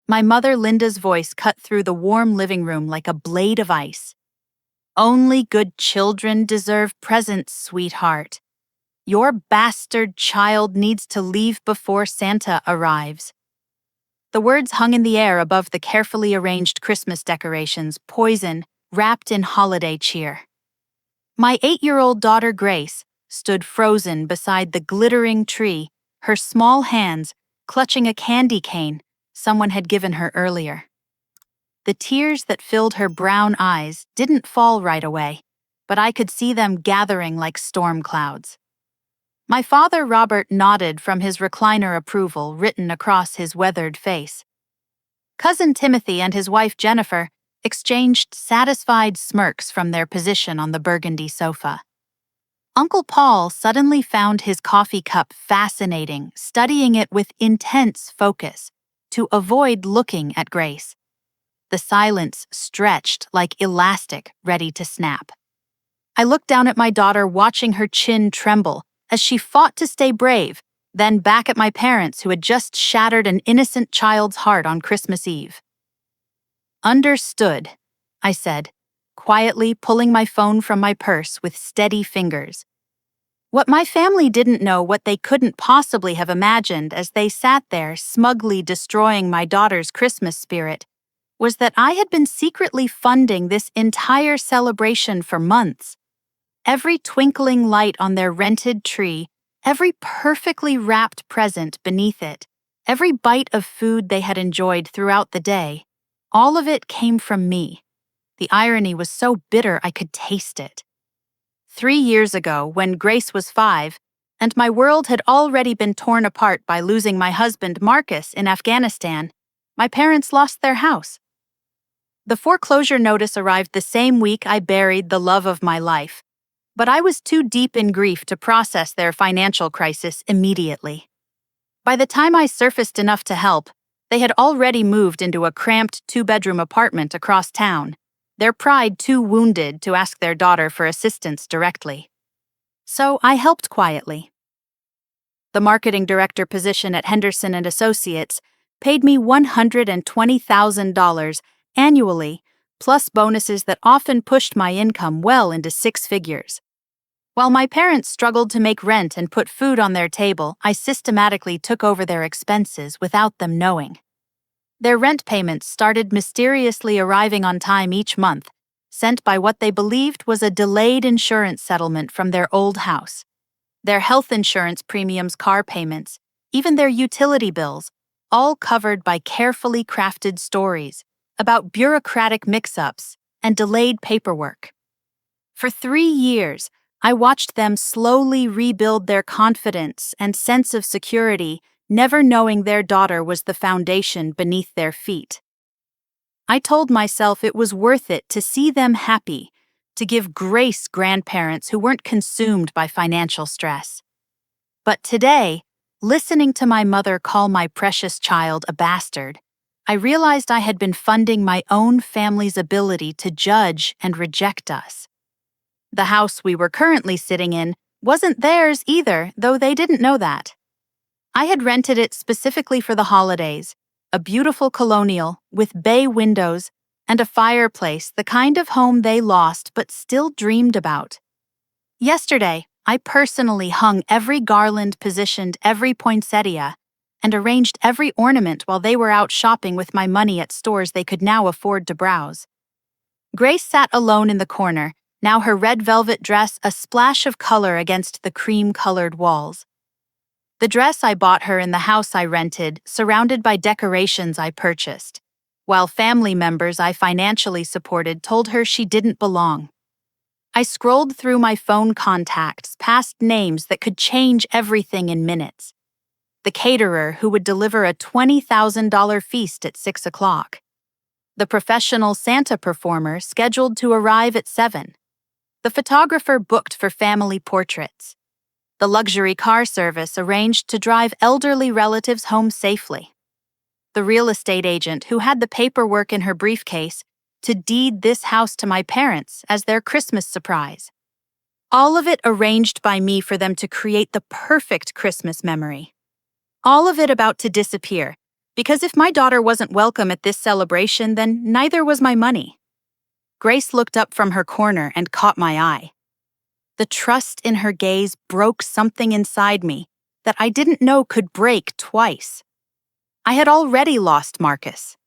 My mother Linda's voice cut through the warm living room like a blade of ice. Only good children deserve presents, sweetheart. Your bastard child needs to leave before Santa arrives. The words hung in the air above the carefully arranged Christmas decorations, poison, wrapped in holiday cheer. My 8-year-old daughter Grace stood frozen beside the glittering tree, her small hands clutching a candy cane someone had given her earlier. The tears that filled her brown eyes didn't fall right away, but I could see them gathering like storm clouds. My father Robert nodded from his recliner, approval written across his weathered face. Cousin Timothy and his wife Jennifer exchanged satisfied smirks from their position on the burgundy sofa. Uncle Paul suddenly found his coffee cup fascinating, studying it with intense focus to avoid looking at Grace. The silence stretched like elastic, ready to snap. I looked down at my daughter, watching her chin tremble as she fought to stay brave, then back at my parents who had just shattered an innocent child's heart on Christmas Eve. "Understood," I said, quietly pulling my phone from my purse with steady fingers. What my family didn't know, what they couldn't possibly have imagined as they sat there smugly destroying my daughter's Christmas spirit, was that I had been secretly funding this entire celebration for months. Every twinkling light on their rented tree, every perfectly wrapped present beneath it, every bite of food they had enjoyed throughout the day, all of it came from me. The irony was so bitter I could taste it. 3 years ago, when Grace was 5, and my world had already been torn apart by losing my husband Marcus in Afghanistan, my parents lost their house. The foreclosure notice arrived the same week I buried the love of my life, but I was too deep in grief to process their financial crisis immediately. By the time I surfaced enough to help, they had already moved into a cramped 2-bedroom apartment across town, their pride too wounded to ask their daughter for assistance directly. So I helped quietly. The marketing director position at Henderson and Associates paid me $120,000 annually, plus bonuses that often pushed my income well into 6 figures. While my parents struggled to make rent and put food on their table, I systematically took over their expenses without them knowing. Their rent payments started mysteriously arriving on time each month, sent by what they believed was a delayed insurance settlement from their old house. Their health insurance premiums, car payments, even their utility bills, all covered by carefully crafted stories about bureaucratic mix-ups and delayed paperwork. For 3 years, I watched them slowly rebuild their confidence and sense of security, never knowing their daughter was the foundation beneath their feet. I told myself it was worth it to see them happy, to give grace grandparents who weren't consumed by financial stress. But today, listening to my mother call my precious child a bastard, I realized I had been funding my own family's ability to judge and reject us. The house we were currently sitting in wasn't theirs either, though they didn't know that. I had rented it specifically for the holidays, a beautiful colonial with bay windows and a fireplace, the kind of home they lost but still dreamed about. Yesterday, I personally hung every garland, positioned every poinsettia, and arranged every ornament while they were out shopping with my money at stores they could now afford to browse. Grace sat alone in the corner, now her red velvet dress a splash of color against the cream-colored walls. The dress I bought her in the house I rented, surrounded by decorations I purchased, while family members I financially supported told her she didn't belong. I scrolled through my phone contacts, past names that could change everything in minutes. The caterer who would deliver a $20,000 feast at 6 o'clock. The professional Santa performer scheduled to arrive at 7. The photographer booked for family portraits. The luxury car service arranged to drive elderly relatives home safely. The real estate agent who had the paperwork in her briefcase to deed this house to my parents as their Christmas surprise. All of it arranged by me for them to create the perfect Christmas memory. All of it about to disappear, Because if my daughter wasn't welcome at this celebration, then neither was my money. Grace looked up from her corner and caught my eye. The trust in her gaze broke something inside me that I didn't know could break twice. I had already lost Marcus.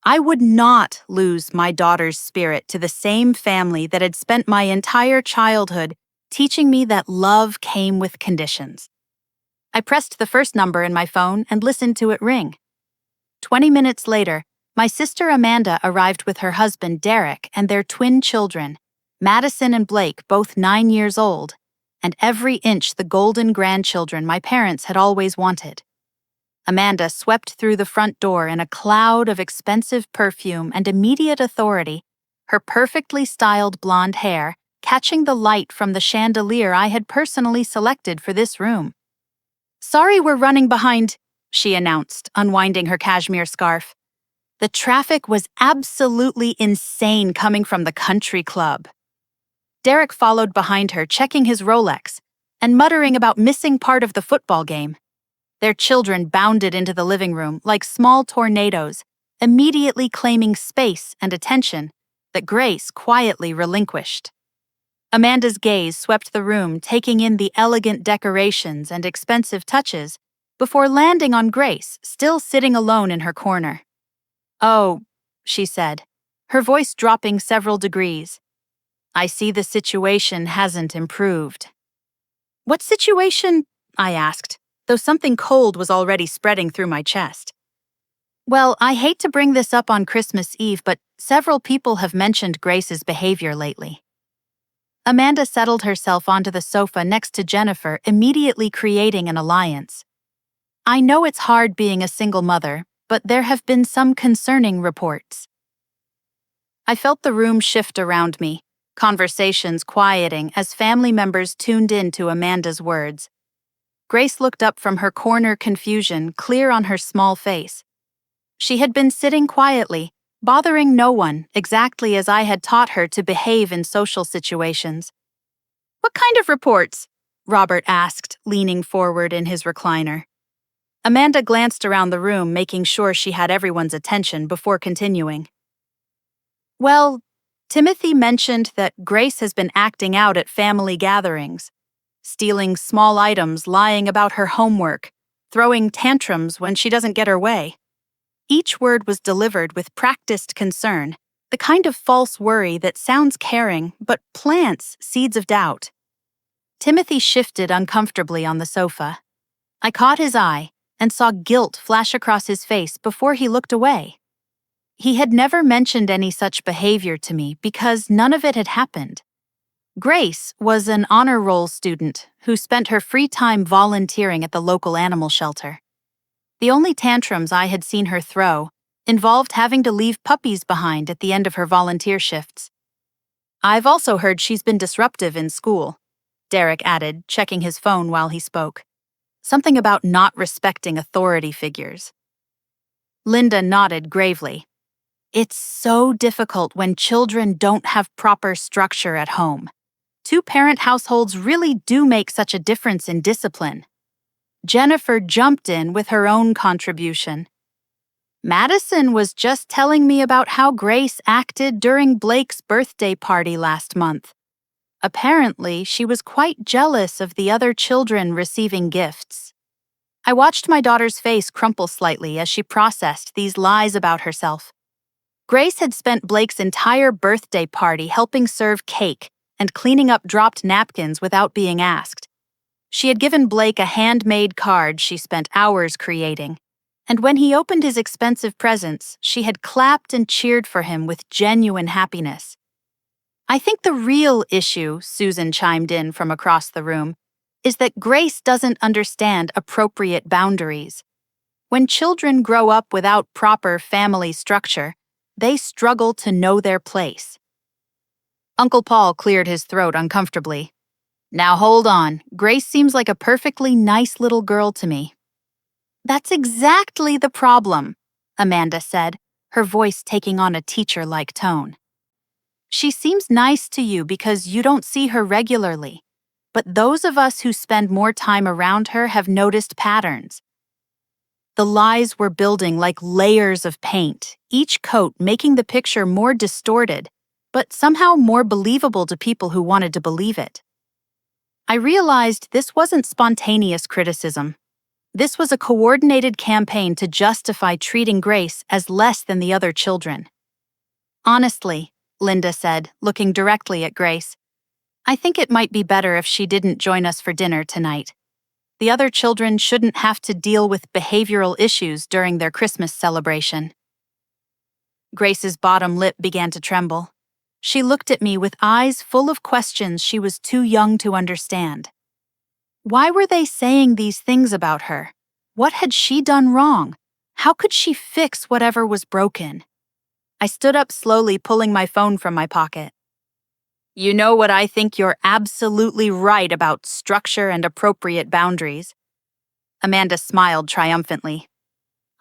I would not lose my daughter's spirit to the same family that had spent my entire childhood teaching me that love came with conditions. I pressed the first number in my phone and listened to it ring. 20 minutes later, my sister Amanda arrived with her husband Derek and their twin children, Madison and Blake, both 9 years old, and every inch the golden grandchildren my parents had always wanted. Amanda swept through the front door in a cloud of expensive perfume and immediate authority, her perfectly styled blonde hair catching the light from the chandelier I had personally selected for this room. "Sorry we're running behind," she announced, unwinding her cashmere scarf. The traffic was absolutely insane coming from the country club. Derek followed behind her, checking his Rolex and muttering about missing part of the football game. Their children bounded into the living room like small tornadoes, immediately claiming space and attention that Grace quietly relinquished. Amanda's gaze swept the room, taking in the elegant decorations and expensive touches, before landing on Grace, still sitting alone in her corner. "Oh," she said, her voice dropping several degrees. "I see the situation hasn't improved." "What situation?" I asked, though something cold was already spreading through my chest. "Well, I hate to bring this up on Christmas Eve, but several people have mentioned Grace's behavior lately." Amanda settled herself onto the sofa next to Jennifer, immediately creating an alliance. "I know it's hard being a single mother, but there have been some concerning reports." I felt the room shift around me, conversations quieting as family members tuned in to Amanda's words. Grace looked up from her corner, confusion clear on her small face. She had been sitting quietly, bothering no one, exactly as I had taught her to behave in social situations. "What kind of reports?" Robert asked, leaning forward in his recliner. Amanda glanced around the room, making sure she had everyone's attention before continuing. "Well, Timothy mentioned that Grace has been acting out at family gatherings, stealing small items, lying about her homework, throwing tantrums when she doesn't get her way." Each word was delivered with practiced concern, the kind of false worry that sounds caring but plants seeds of doubt. Timothy shifted uncomfortably on the sofa. I caught his eye and saw guilt flash across his face before he looked away. He had never mentioned any such behavior to me because none of it had happened. Grace was an honor roll student who spent her free time volunteering at the local animal shelter. The only tantrums I had seen her throw involved having to leave puppies behind at the end of her volunteer shifts. "I've also heard she's been disruptive in school," Derek added, checking his phone while he spoke. "Something about not respecting authority figures." Linda nodded gravely. "It's so difficult when children don't have proper structure at home. Two-parent households really do make such a difference in discipline." Jennifer jumped in with her own contribution. "Madison was just telling me about how Grace acted during Blake's birthday party last month. Apparently, she was quite jealous of the other children receiving gifts." I watched my daughter's face crumple slightly as she processed these lies about herself. Grace had spent Blake's entire birthday party helping serve cake and cleaning up dropped napkins without being asked. She had given Blake a handmade card she spent hours creating, and when he opened his expensive presents, she had clapped and cheered for him with genuine happiness. "I think the real issue," Susan chimed in from across the room, "is that Grace doesn't understand appropriate boundaries. When children grow up without proper family structure, they struggle to know their place." Uncle Paul cleared his throat uncomfortably. "Now hold on, Grace seems like a perfectly nice little girl to me." "That's exactly the problem," Amanda said, her voice taking on a teacher-like tone. "She seems nice to you because you don't see her regularly, but those of us who spend more time around her have noticed patterns." The lies were building like layers of paint, each coat making the picture more distorted, but somehow more believable to people who wanted to believe it. I realized this wasn't spontaneous criticism. This was a coordinated campaign to justify treating Grace as less than the other children. Honestly, Linda said, looking directly at Grace, I think it might be better if she didn't join us for dinner tonight. The other children shouldn't have to deal with behavioral issues during their Christmas celebration. Grace's bottom lip began to tremble. She looked at me with eyes full of questions she was too young to understand. Why were they saying these things about her? What had she done wrong? How could she fix whatever was broken? I stood up slowly, pulling my phone from my pocket. You know what, I think you're absolutely right about structure and appropriate boundaries. Amanda smiled triumphantly.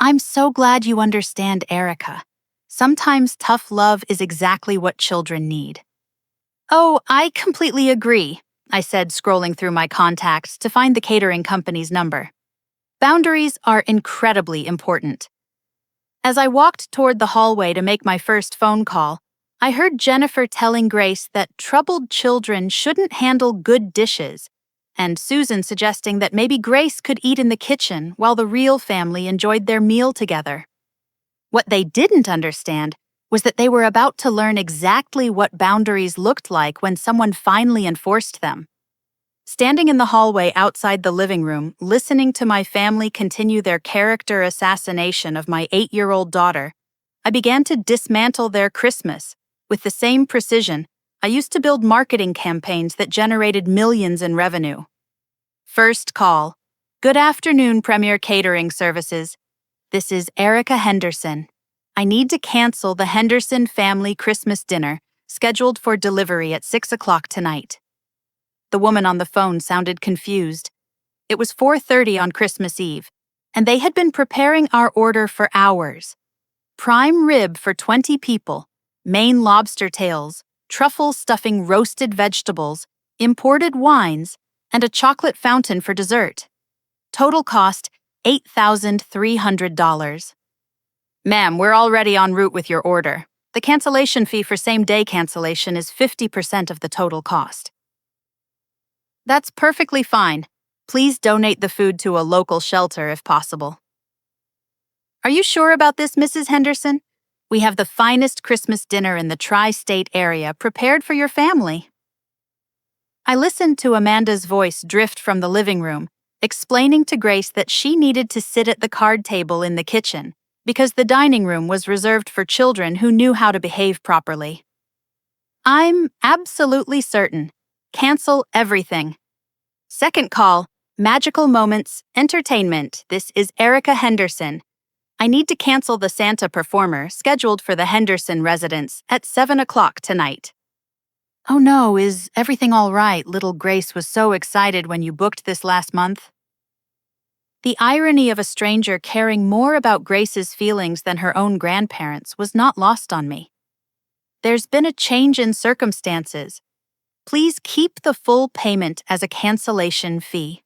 I'm so glad you understand, Erica. Sometimes tough love is exactly what children need. Oh, I completely agree, I said, scrolling through my contacts to find the catering company's number. Boundaries are incredibly important. As I walked toward the hallway to make my first phone call, I heard Jennifer telling Grace that troubled children shouldn't handle good dishes, and Susan suggesting that maybe Grace could eat in the kitchen while the real family enjoyed their meal together. What they didn't understand was that they were about to learn exactly what boundaries looked like when someone finally enforced them. Standing in the hallway outside the living room, listening to my family continue their character assassination of my 8-year-old daughter, I began to dismantle their Christmas with the same precision I used to build marketing campaigns that generated millions in revenue. First call. Good afternoon, Premier Catering Services. This is Erica Henderson. I need to cancel the Henderson family Christmas dinner scheduled for delivery at 6 o'clock tonight. The woman on the phone sounded confused. It was 4:30 on Christmas Eve, and they had been preparing our order for hours. Prime rib for 20 people, Maine lobster tails, truffle stuffing roasted vegetables, imported wines, and a chocolate fountain for dessert. Total cost, $8,300. Ma'am, we're already en route with your order. The cancellation fee for same-day cancellation is 50% of the total cost. That's perfectly fine. Please donate the food to a local shelter if possible. Are you sure about this, Mrs. Henderson? We have the finest Christmas dinner in the tri-state area prepared for your family. I listened to Amanda's voice drift from the living room, explaining to Grace that she needed to sit at the card table in the kitchen because the dining room was reserved for children who knew how to behave properly. I'm absolutely certain. Cancel everything. Second call, Magical Moments, Entertainment. This is Erica Henderson. I need to cancel the Santa performer scheduled for the Henderson residence at 7 o'clock tonight. Oh no, is everything all right? Little Grace was so excited when you booked this last month. The irony of a stranger caring more about Grace's feelings than her own grandparents was not lost on me. There's been a change in circumstances. Please keep the full payment as a cancellation fee.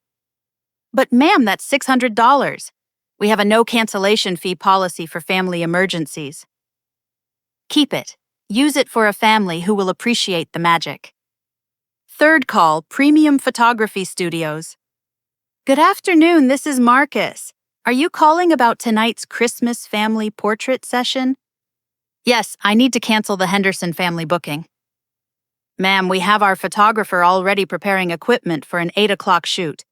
But ma'am, that's $600. We have a no cancellation fee policy for family emergencies. Keep it. Use it for a family who will appreciate the magic. Third call, Premium Photography Studios. Good afternoon, this is Marcus. Are you calling about tonight's Christmas family portrait session? Yes, I need to cancel the Henderson family booking. Ma'am, we have our photographer already preparing equipment for an 8 o'clock shoot.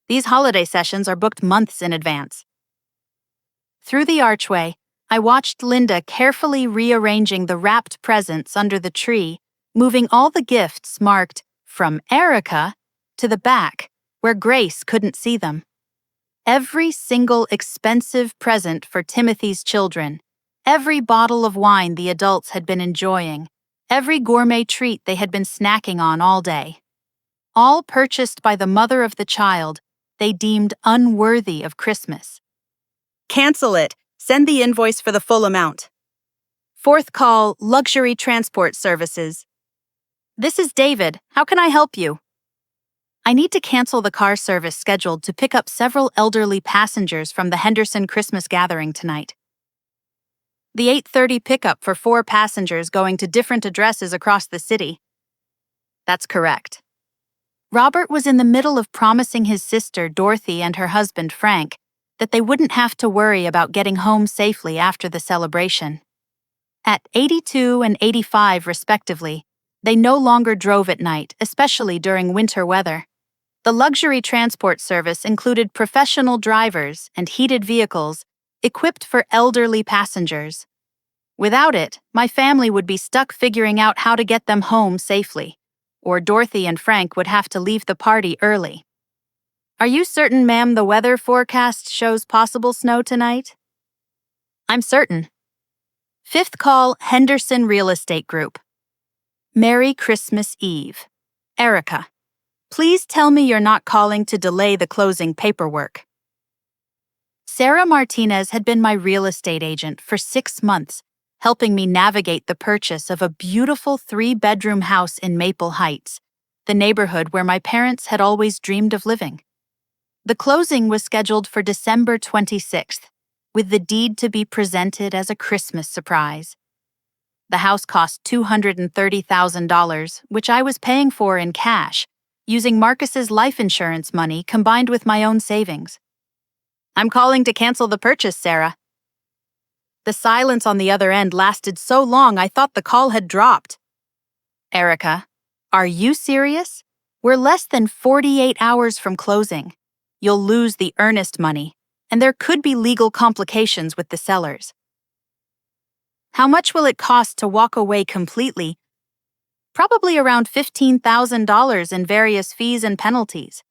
These holiday sessions are booked months in advance. Through the archway, I watched Linda carefully rearranging the wrapped presents under the tree, moving all the gifts marked "From Erica" to the back, where Grace couldn't see them. Every single expensive present for Timothy's children, every bottle of wine the adults had been enjoying, every gourmet treat they had been snacking on all day. All purchased by the mother of the child they deemed unworthy of Christmas. Cancel it. Send the invoice for the full amount. Fourth call, Luxury Transport Services. This is David. How can I help you? I need to cancel the car service scheduled to pick up several elderly passengers from the Henderson Christmas gathering tonight. The 8:30 pickup for 4 passengers going to different addresses across the city. That's correct. Robert was in the middle of promising his sister, Dorothy, and her husband, Frank, that they wouldn't have to worry about getting home safely after the celebration. At 82 and 85, respectively, they no longer drove at night, especially during winter weather. The luxury transport service included professional drivers and heated vehicles equipped for elderly passengers. Without it, my family would be stuck figuring out how to get them home safely, or Dorothy and Frank would have to leave the party early. Are you certain, ma'am, the weather forecast shows possible snow tonight? I'm certain. Fifth call, Henderson Real Estate Group. Merry Christmas Eve. Erica. Please tell me you're not calling to delay the closing paperwork. Sarah Martinez had been my real estate agent for 6 months, helping me navigate the purchase of a beautiful 3-bedroom house in Maple Heights, the neighborhood where my parents had always dreamed of living. The closing was scheduled for December 26th, with the deed to be presented as a Christmas surprise. The house cost $230,000, which I was paying for in cash, using Marcus's life insurance money combined with my own savings. I'm calling to cancel the purchase, Sarah. The silence on the other end lasted so long I thought the call had dropped. Erica, are you serious? We're less than 48 hours from closing. You'll lose the earnest money, and there could be legal complications with the sellers. How much will it cost to walk away completely? Probably around $15,000 in various fees and penalties.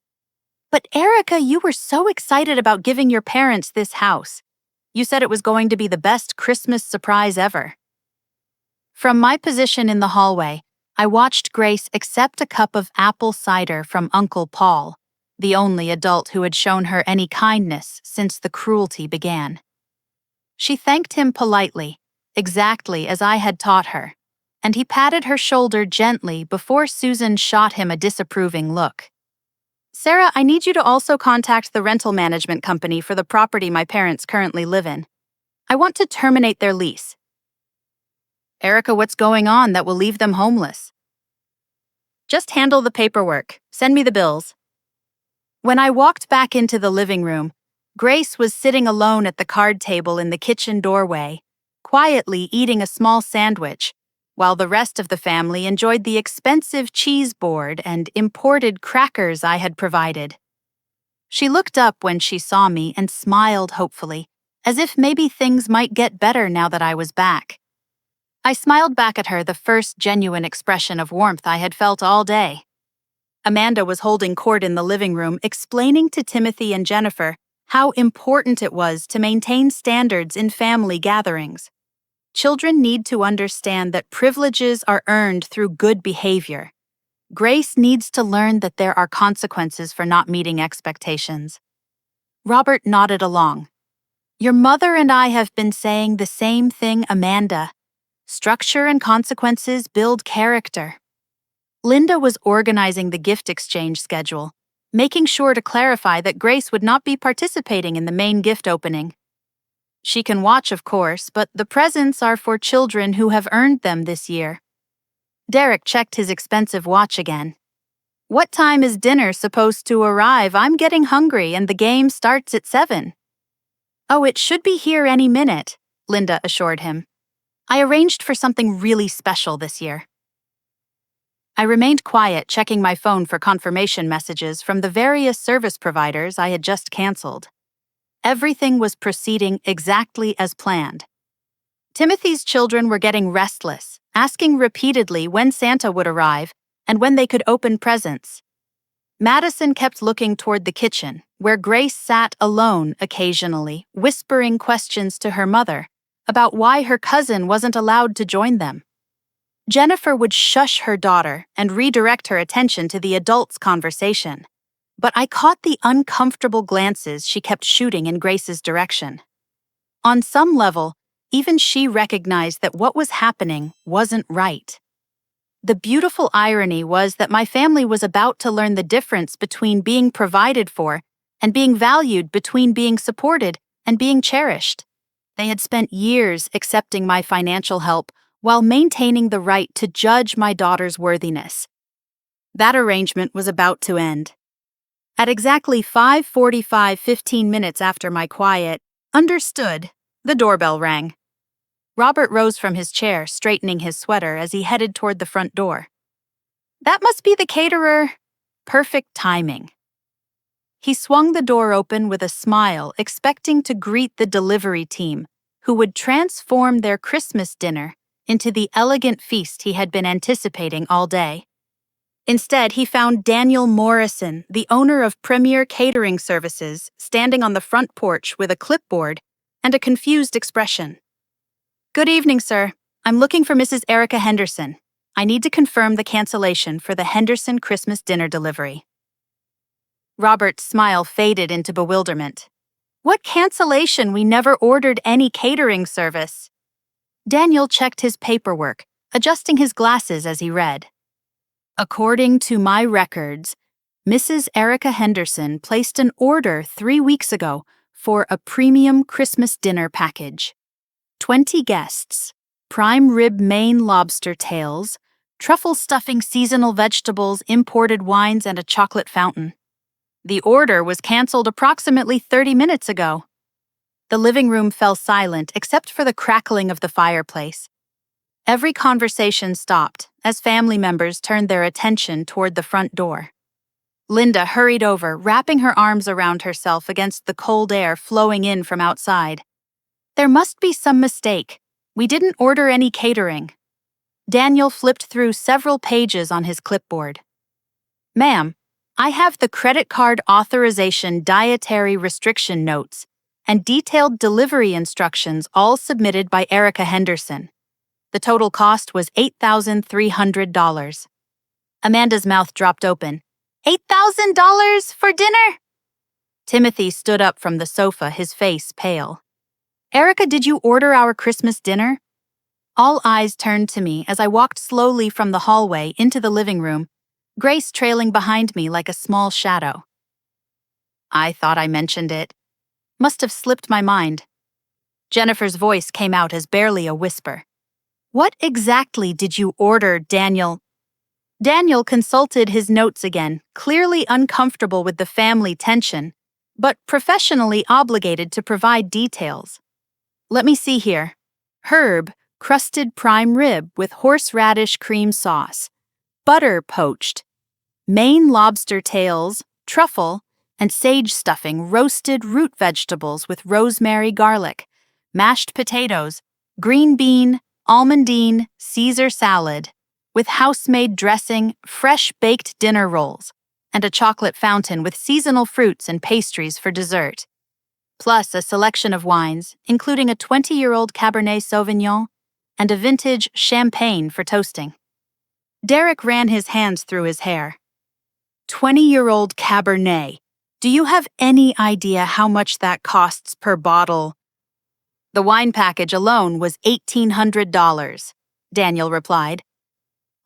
But Erica, you were so excited about giving your parents this house. You said it was going to be the best Christmas surprise ever. From my position in the hallway, I watched Grace accept a cup of apple cider from Uncle Paul, the only adult who had shown her any kindness since the cruelty began. She thanked him politely, exactly as I had taught her, and he patted her shoulder gently before Susan shot him a disapproving look. Sarah, I need you to also contact the rental management company for the property my parents currently live in. I want to terminate their lease. Erica, what's going on that will leave them homeless? Just handle the paperwork. Send me the bills. When I walked back into the living room, Grace was sitting alone at the card table in the kitchen doorway, quietly eating a small sandwich, while the rest of the family enjoyed the expensive cheese board and imported crackers I had provided. She looked up when she saw me and smiled hopefully, as if maybe things might get better now that I was back. I smiled back at her, the first genuine expression of warmth I had felt all day. Amanda was holding court in the living room, explaining to Timothy and Jennifer how important it was to maintain standards in family gatherings. Children need to understand that privileges are earned through good behavior. Grace needs to learn that there are consequences for not meeting expectations. Robert nodded along. Your mother and I have been saying the same thing, Amanda. Structure and consequences build character. Linda was organizing the gift exchange schedule, making sure to clarify that Grace would not be participating in the main gift opening. She can watch, of course, but the presents are for children who have earned them this year. Derek checked his expensive watch again. What time is dinner supposed to arrive? I'm getting hungry and the game starts at 7. Oh, it should be here any minute, Linda assured him. I arranged for something really special this year. I remained quiet, checking my phone for confirmation messages from the various service providers I had just canceled. Everything was proceeding exactly as planned. Timothy's children were getting restless, asking repeatedly when Santa would arrive and when they could open presents. Madison kept looking toward the kitchen, where Grace sat alone occasionally, whispering questions to her mother about why her cousin wasn't allowed to join them. Jennifer would shush her daughter and redirect her attention to the adults' conversation. But I caught the uncomfortable glances she kept shooting in Grace's direction. On some level, even she recognized that what was happening wasn't right. The beautiful irony was that my family was about to learn the difference between being provided for and being valued, between being supported and being cherished. They had spent years accepting my financial help while maintaining the right to judge my daughter's worthiness. That arrangement was about to end. At exactly 5:45, 15 minutes after my quiet, understood, the doorbell rang. Robert rose from his chair, straightening his sweater as he headed toward the front door. That must be the caterer. Perfect timing. He swung the door open with a smile, expecting to greet the delivery team, who would transform their Christmas dinner into the elegant feast he had been anticipating all day. Instead, he found Daniel Morrison, the owner of Premier Catering Services, standing on the front porch with a clipboard and a confused expression. Good evening, sir. I'm looking for Mrs. Erica Henderson. I need to confirm the cancellation for the Henderson Christmas dinner delivery. Robert's smile faded into bewilderment. What cancellation? We never ordered any catering service. Daniel checked his paperwork, adjusting his glasses as he read. According to my records, Mrs. Erica Henderson placed an order 3 weeks ago for a premium Christmas dinner package. 20 guests, prime rib Maine lobster tails, truffle stuffing, seasonal vegetables, imported wines, and a chocolate fountain. The order was canceled approximately 30 minutes ago. The living room fell silent except for the crackling of the fireplace. Every conversation stopped as family members turned their attention toward the front door. Linda hurried over, wrapping her arms around herself against the cold air flowing in from outside. There must be some mistake. We didn't order any catering. Daniel flipped through several pages on his clipboard. Ma'am, I have the credit card authorization, dietary restriction notes, and detailed delivery instructions all submitted by Erica Henderson. The total cost was $8,300. Amanda's mouth dropped open. $8,000 for dinner? Timothy stood up from the sofa, his face pale. Erica, did you order our Christmas dinner? All eyes turned to me as I walked slowly from the hallway into the living room, Grace trailing behind me like a small shadow. I thought I mentioned it. Must have slipped my mind. Jennifer's voice came out as barely a whisper. What exactly did you order, Daniel? Daniel consulted his notes again, clearly uncomfortable with the family tension, but professionally obligated to provide details. Let me see here. Herb, crusted prime rib with horseradish cream sauce. Butter poached. Maine lobster tails, truffle, and sage stuffing, roasted root vegetables with rosemary garlic, mashed potatoes, green bean, almondine, Caesar salad, with house-made dressing, fresh baked dinner rolls, and a chocolate fountain with seasonal fruits and pastries for dessert, plus a selection of wines, including a 20-year-old Cabernet Sauvignon and a vintage champagne for toasting. Derek ran his hands through his hair. 20-year-old Cabernet. Do you have any idea how much that costs per bottle? The wine package alone was $1,800, Daniel replied.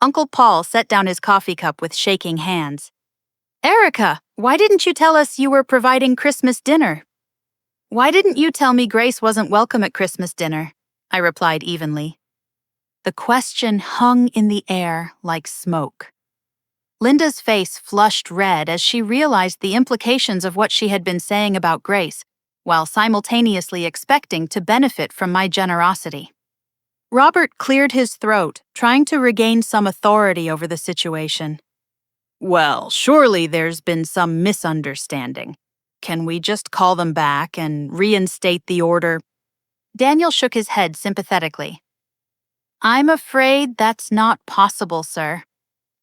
Uncle Paul set down his coffee cup with shaking hands. Erica, why didn't you tell us you were providing Christmas dinner? Why didn't you tell me Grace wasn't welcome at Christmas dinner? I replied evenly. The question hung in the air like smoke. Linda's face flushed red as she realized the implications of what she had been saying about Grace, while simultaneously expecting to benefit from my generosity. Robert cleared his throat, trying to regain some authority over the situation. Well, surely there's been some misunderstanding. Can we just call them back and reinstate the order? Daniel shook his head sympathetically. I'm afraid that's not possible, sir.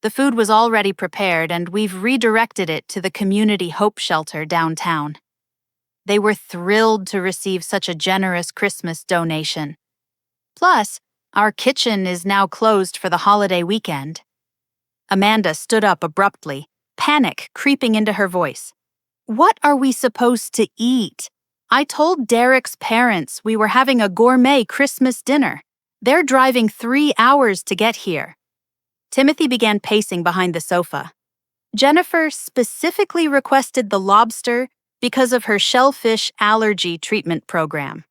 The food was already prepared and we've redirected it to the Community Hope Shelter downtown. They were thrilled to receive such a generous Christmas donation. Plus, our kitchen is now closed for the holiday weekend. Amanda stood up abruptly, panic creeping into her voice. What are we supposed to eat? I told Derek's parents we were having a gourmet Christmas dinner. They're driving 3 hours to get here. Timothy began pacing behind the sofa. Jennifer specifically requested the lobster because of her shellfish allergy treatment program.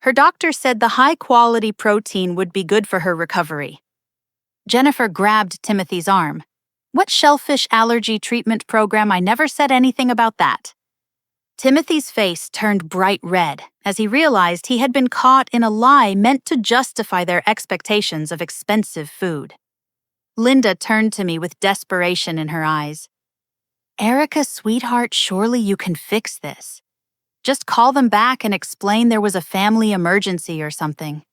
Her doctor said the high-quality protein would be good for her recovery. Jennifer grabbed Timothy's arm. What shellfish allergy treatment program? I never said anything about that. Timothy's face turned bright red as he realized he had been caught in a lie meant to justify their expectations of expensive food. Linda turned to me with desperation in her eyes. Erica, sweetheart, surely you can fix this. Just call them back and explain there was a family emergency or something.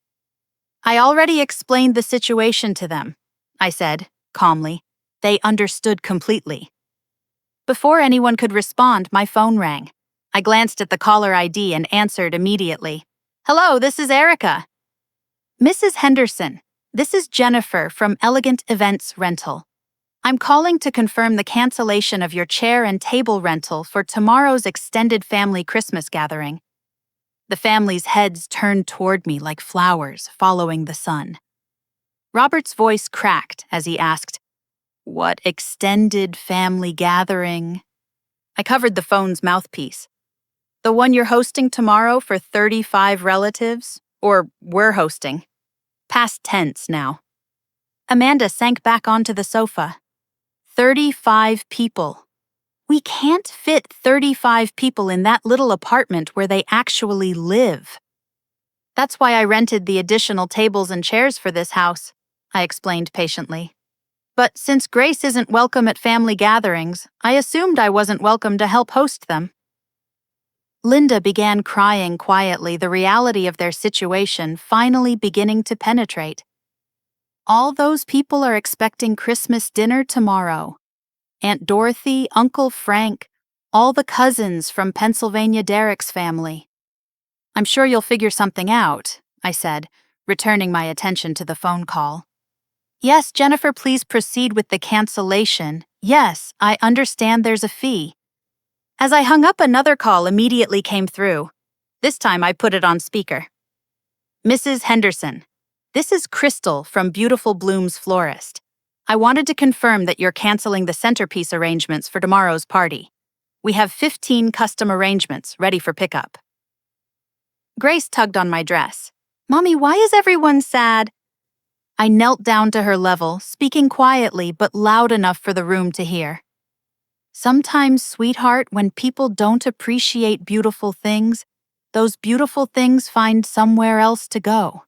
I already explained the situation to them, I said, calmly. They understood completely. Before anyone could respond, my phone rang. I glanced at the caller ID and answered immediately. Hello, this is Erica. Mrs. Henderson, this is Jennifer from Elegant Events Rental. I'm calling to confirm the cancellation of your chair and table rental for tomorrow's extended family Christmas gathering. The family's heads turned toward me like flowers following the sun. Robert's voice cracked as he asked, What extended family gathering? I covered the phone's mouthpiece. The one you're hosting tomorrow for 35 relatives? Or we're hosting. Past tense now. Amanda sank back onto the sofa. 35 people. We can't fit 35 people in that little apartment where they actually live. That's why I rented the additional tables and chairs for this house, I explained patiently. But since Grace isn't welcome at family gatherings, I assumed I wasn't welcome to help host them. Linda began crying quietly, the reality of their situation finally beginning to penetrate. All those people are expecting Christmas dinner tomorrow. Aunt Dorothy, Uncle Frank, all the cousins from Pennsylvania Derek's family. I'm sure you'll figure something out, I said, returning my attention to the phone call. Yes, Jennifer, please proceed with the cancellation. Yes, I understand there's a fee. As I hung up, another call immediately came through. This time I put it on speaker. Mrs. Henderson, this is Crystal from Beautiful Blooms Florist. I wanted to confirm that you're canceling the centerpiece arrangements for tomorrow's party. We have 15 custom arrangements ready for pickup. Grace tugged on my dress. Mommy, why is everyone sad? I knelt down to her level, speaking quietly but loud enough for the room to hear. Sometimes, sweetheart, when people don't appreciate beautiful things, those beautiful things find somewhere else to go.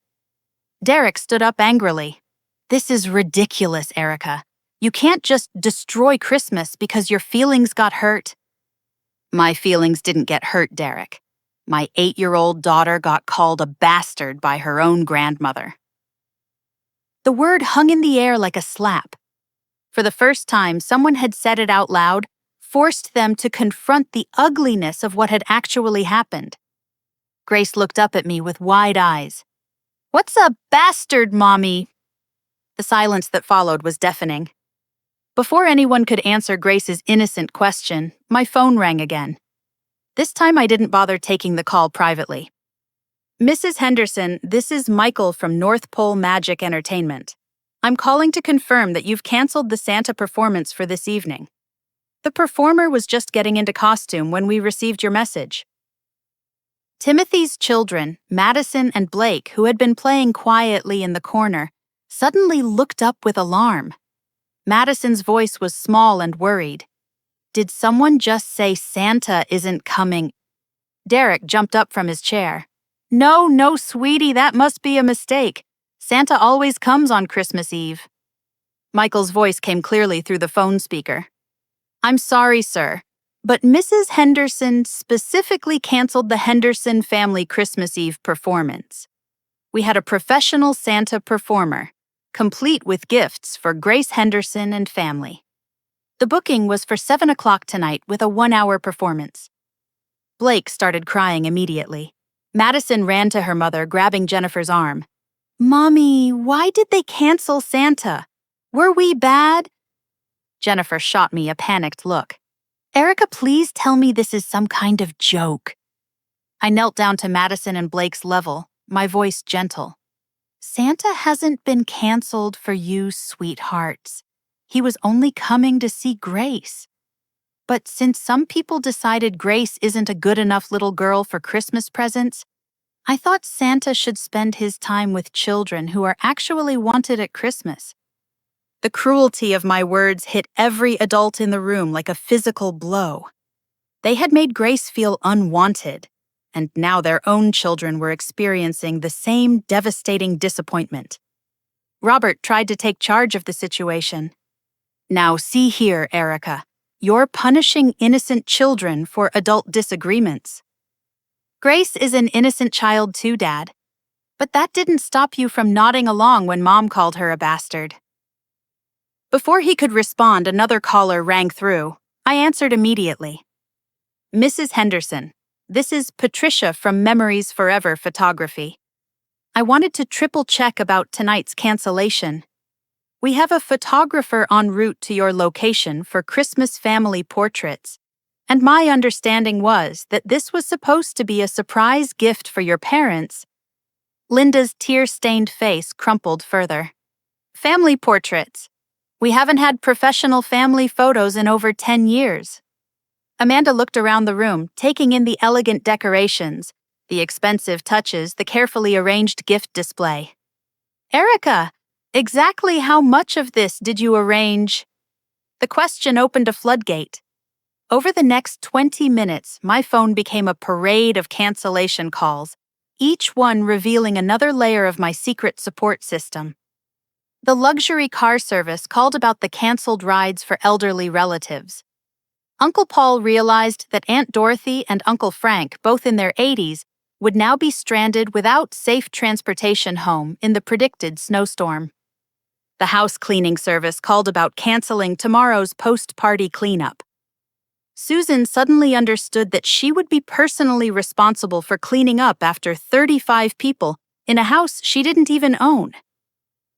Derek stood up angrily. This is ridiculous, Erica. You can't just destroy Christmas because your feelings got hurt. My feelings didn't get hurt, Derek. My 8-year-old daughter got called a bastard by her own grandmother. The word hung in the air like a slap. For the first time, someone had said it out loud, forced them to confront the ugliness of what had actually happened. Grace looked up at me with wide eyes. What's a bastard, Mommy? The silence that followed was deafening. Before anyone could answer Grace's innocent question, my phone rang again. This time I didn't bother taking the call privately. Mrs. Henderson, this is Michael from North Pole Magic Entertainment. I'm calling to confirm that you've canceled the Santa performance for this evening. The performer was just getting into costume when we received your message. Timothy's children, Madison and Blake, who had been playing quietly in the corner, suddenly looked up with alarm. Madison's voice was small and worried. Did someone just say Santa isn't coming? Derek jumped up from his chair. No, sweetie, that must be a mistake. Santa always comes on Christmas Eve. Michael's voice came clearly through the phone speaker. I'm sorry, sir, but Mrs. Henderson specifically canceled the Henderson family Christmas Eve performance. We had a professional Santa performer, complete with gifts for Grace Henderson and family. The booking was for 7 o'clock tonight with a 1-hour performance. Blake started crying immediately. Madison ran to her mother, grabbing Jennifer's arm. Mommy, why did they cancel Santa? Were we bad? Jennifer shot me a panicked look. Erica, please tell me this is some kind of joke. I knelt down to Madison and Blake's level, my voice gentle. Santa hasn't been canceled for you, sweethearts. He was only coming to see Grace. But since some people decided Grace isn't a good enough little girl for Christmas presents, I thought Santa should spend his time with children who are actually wanted at Christmas. The cruelty of my words hit every adult in the room like a physical blow. They had made Grace feel unwanted, and now their own children were experiencing the same devastating disappointment. Robert tried to take charge of the situation. Now see here, Erica. You're punishing innocent children for adult disagreements. Grace is an innocent child too, Dad. But that didn't stop you from nodding along when Mom called her a bastard. Before he could respond, another caller rang through. I answered immediately. Mrs. Henderson, this is Patricia from Memories Forever Photography. I wanted to triple-check about tonight's cancellation. We have a photographer en route to your location for Christmas family portraits, and my understanding was that this was supposed to be a surprise gift for your parents. Linda's tear-stained face crumpled further. Family portraits. We haven't had professional family photos in over 10 years. Amanda looked around the room, taking in the elegant decorations, the expensive touches, the carefully arranged gift display. Erica! Exactly how much of this did you arrange? The question opened a floodgate. Over the next 20 minutes, my phone became a parade of cancellation calls, each one revealing another layer of my secret support system. The luxury car service called about the canceled rides for elderly relatives. Uncle Paul realized that Aunt Dorothy and Uncle Frank, both in their 80s, would now be stranded without safe transportation home in the predicted snowstorm. The house cleaning service called about canceling tomorrow's post-party cleanup. Susan suddenly understood that she would be personally responsible for cleaning up after 35 people in a house she didn't even own.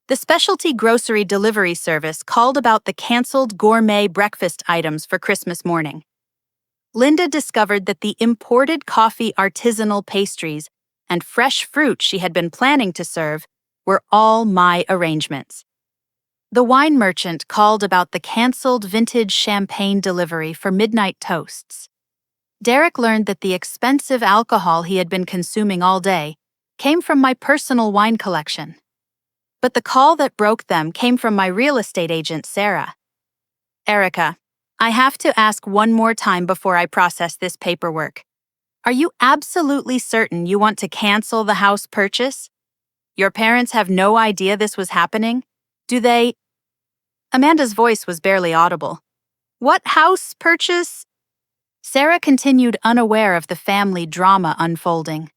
The specialty grocery delivery service called about the canceled gourmet breakfast items for Christmas morning. Linda discovered that the imported coffee artisanal pastries and fresh fruit she had been planning to serve were all my arrangements. The wine merchant called about the canceled vintage champagne delivery for midnight toasts. Derek learned that the expensive alcohol he had been consuming all day came from my personal wine collection. But the call that broke them came from my real estate agent, Sarah. Erica, I have to ask one more time before I process this paperwork. Are you absolutely certain you want to cancel the house purchase? Your parents have no idea this was happening? Do they? Amanda's voice was barely audible. What house purchase? Sarah continued, unaware of the family drama unfolding.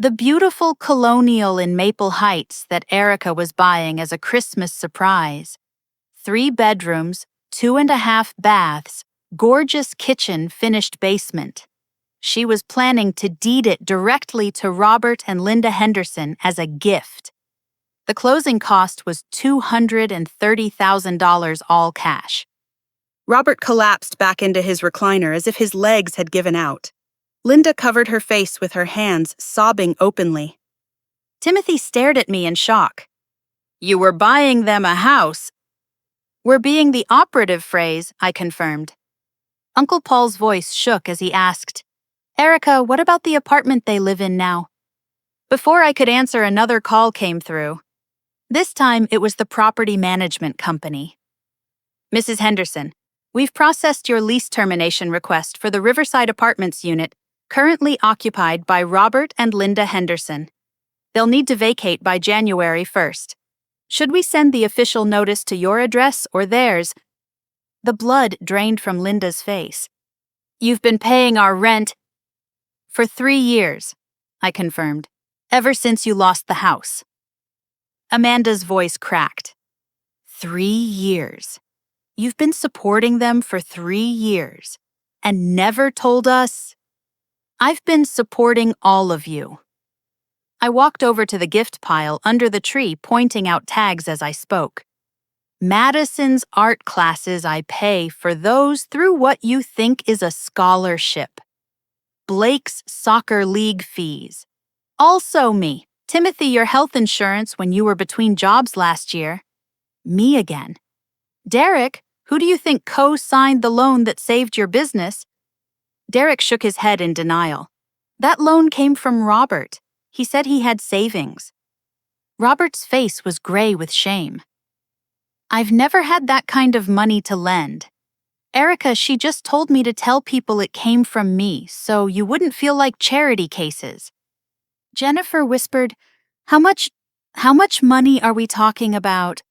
The beautiful colonial in Maple Heights that Erica was buying as a Christmas surprise. 3 bedrooms, 2.5 baths, gorgeous kitchen, finished basement. She was planning to deed it directly to Robert and Linda Henderson as a gift. The closing cost was $230,000 all cash. Robert collapsed back into his recliner as if his legs had given out. Linda covered her face with her hands, sobbing openly. Timothy stared at me in shock. You were buying them a house. We're being the operative phrase, I confirmed. Uncle Paul's voice shook as he asked, Erica, what about the apartment they live in now? Before I could answer, another call came through. This time, it was the property management company. Mrs. Henderson, we've processed your lease termination request for the Riverside Apartments unit, currently occupied by Robert and Linda Henderson. They'll need to vacate by January 1st. Should we send the official notice to your address or theirs? The blood drained from Linda's face. You've been paying our rent for 3 years, I confirmed, ever since you lost the house. Amanda's voice cracked. 3 years. You've been supporting them for 3 years and never told us? I've been supporting all of you. I walked over to the gift pile under the tree, pointing out tags as I spoke. Madison's art classes I pay for those through what you think is a scholarship. Blake's soccer league fees. Also me. Timothy, your health insurance when you were between jobs last year. Me again. Derek, who do you think co-signed the loan that saved your business? Derek shook his head in denial. That loan came from Robert. He said he had savings. Robert's face was gray with shame. I've never had that kind of money to lend. Erica, she just told me to tell people it came from me, so you wouldn't feel like charity cases. Jennifer whispered, How much money are we talking about?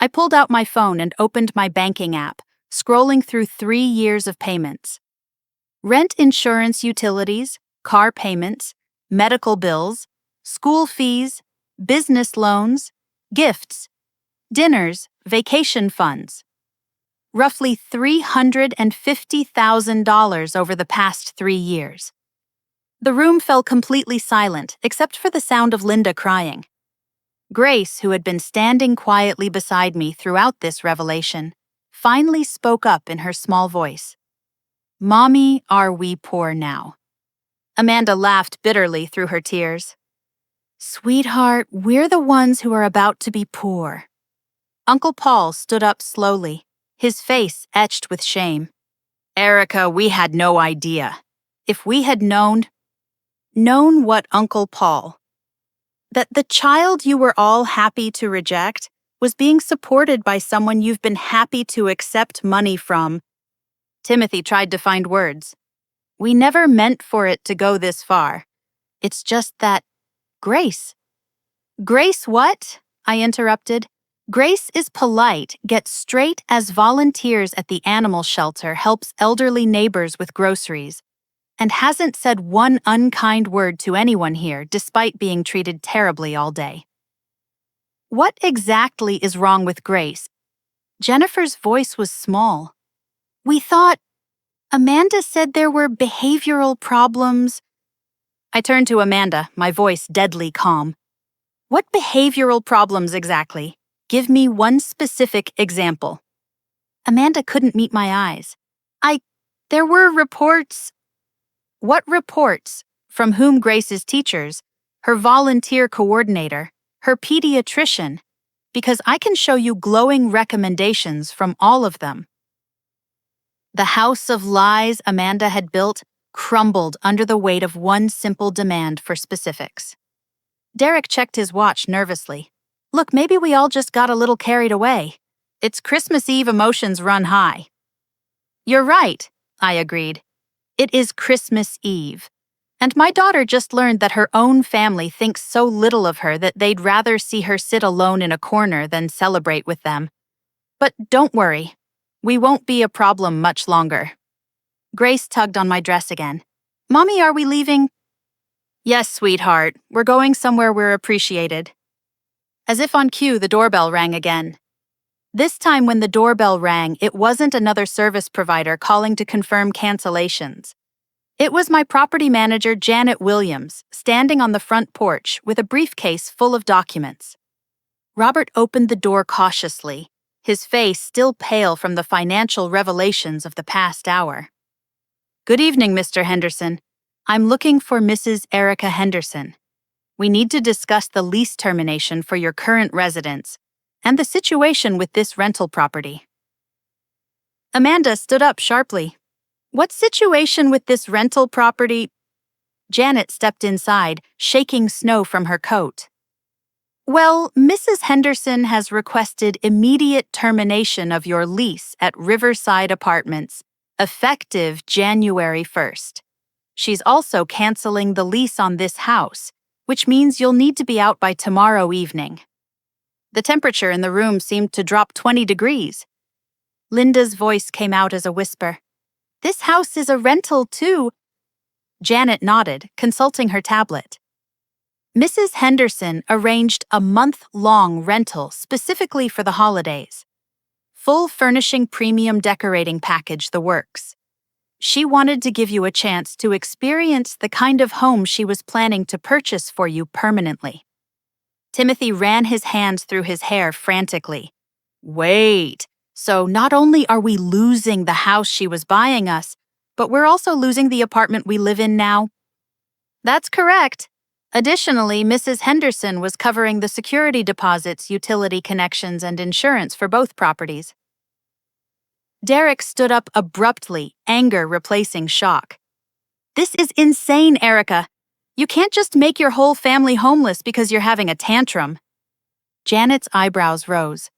I pulled out my phone and opened my banking app, scrolling through 3 years of payments. Rent, insurance, utilities, car payments, medical bills, school fees, business loans, gifts, dinners, vacation funds. Roughly $350,000 over the past 3 years. The room fell completely silent, except for the sound of Linda crying. Grace, who had been standing quietly beside me throughout this revelation, finally spoke up in her small voice. Mommy, are we poor now? Amanda laughed bitterly through her tears. Sweetheart, we're the ones who are about to be poor. Uncle Paul stood up slowly, his face etched with shame. Erica, we had no idea. If we had known what, Uncle Paul? That the child you were all happy to reject was being supported by someone you've been happy to accept money from. Timothy tried to find words. We never meant for it to go this far. It's just that, Grace. Grace what? I interrupted. Grace is polite, gets straight as volunteers at the animal shelter helps elderly neighbors with groceries, and hasn't said one unkind word to anyone here despite being treated terribly all day. What exactly is wrong with Grace? Jennifer's voice was small. We thought Amanda said there were behavioral problems. I turned to Amanda, my voice deadly calm. What behavioral problems exactly? Give me one specific example. Amanda couldn't meet my eyes. There were reports. What reports? From whom? Grace's teachers, her volunteer coordinator, her pediatrician, because I can show you glowing recommendations from all of them. The house of lies Amanda had built crumbled under the weight of one simple demand for specifics. Derek checked his watch nervously. Look, maybe we all just got a little carried away. It's Christmas Eve, emotions run high. You're right, I agreed. It is Christmas Eve. And my daughter just learned that her own family thinks so little of her that they'd rather see her sit alone in a corner than celebrate with them. But don't worry, we won't be a problem much longer. Grace tugged on my dress again. Mommy, are we leaving? Yes, sweetheart, we're going somewhere we're appreciated. As if on cue, the doorbell rang again. This time when the doorbell rang, it wasn't another service provider calling to confirm cancellations. It was my property manager, Janet Williams, standing on the front porch with a briefcase full of documents. Robert opened the door cautiously, his face still pale from the financial revelations of the past hour. Good evening, Mr. Henderson. I'm looking for Mrs. Erica Henderson. We need to discuss the lease termination for your current residence and the situation with this rental property. Amanda stood up sharply. What situation with this rental property? Janet stepped inside, shaking snow from her coat. Well, Mrs. Henderson has requested immediate termination of your lease at Riverside Apartments, effective January 1st. She's also canceling the lease on this house, which means you'll need to be out by tomorrow evening. The temperature in the room seemed to drop 20 degrees. Linda's voice came out as a whisper. This house is a rental, too. Janet nodded, consulting her tablet. Mrs. Henderson arranged a month-long rental specifically for the holidays. Full furnishing premium decorating package, the works. She wanted to give you a chance to experience the kind of home she was planning to purchase for you permanently. Timothy ran his hands through his hair frantically. Wait, so not only are we losing the house she was buying us, but we're also losing the apartment we live in now? That's correct. Additionally, Mrs. Henderson was covering the security deposits, utility connections, and insurance for both properties. Derek stood up abruptly, anger replacing shock. This is insane, Erica. You can't just make your whole family homeless because you're having a tantrum. Janet's eyebrows rose.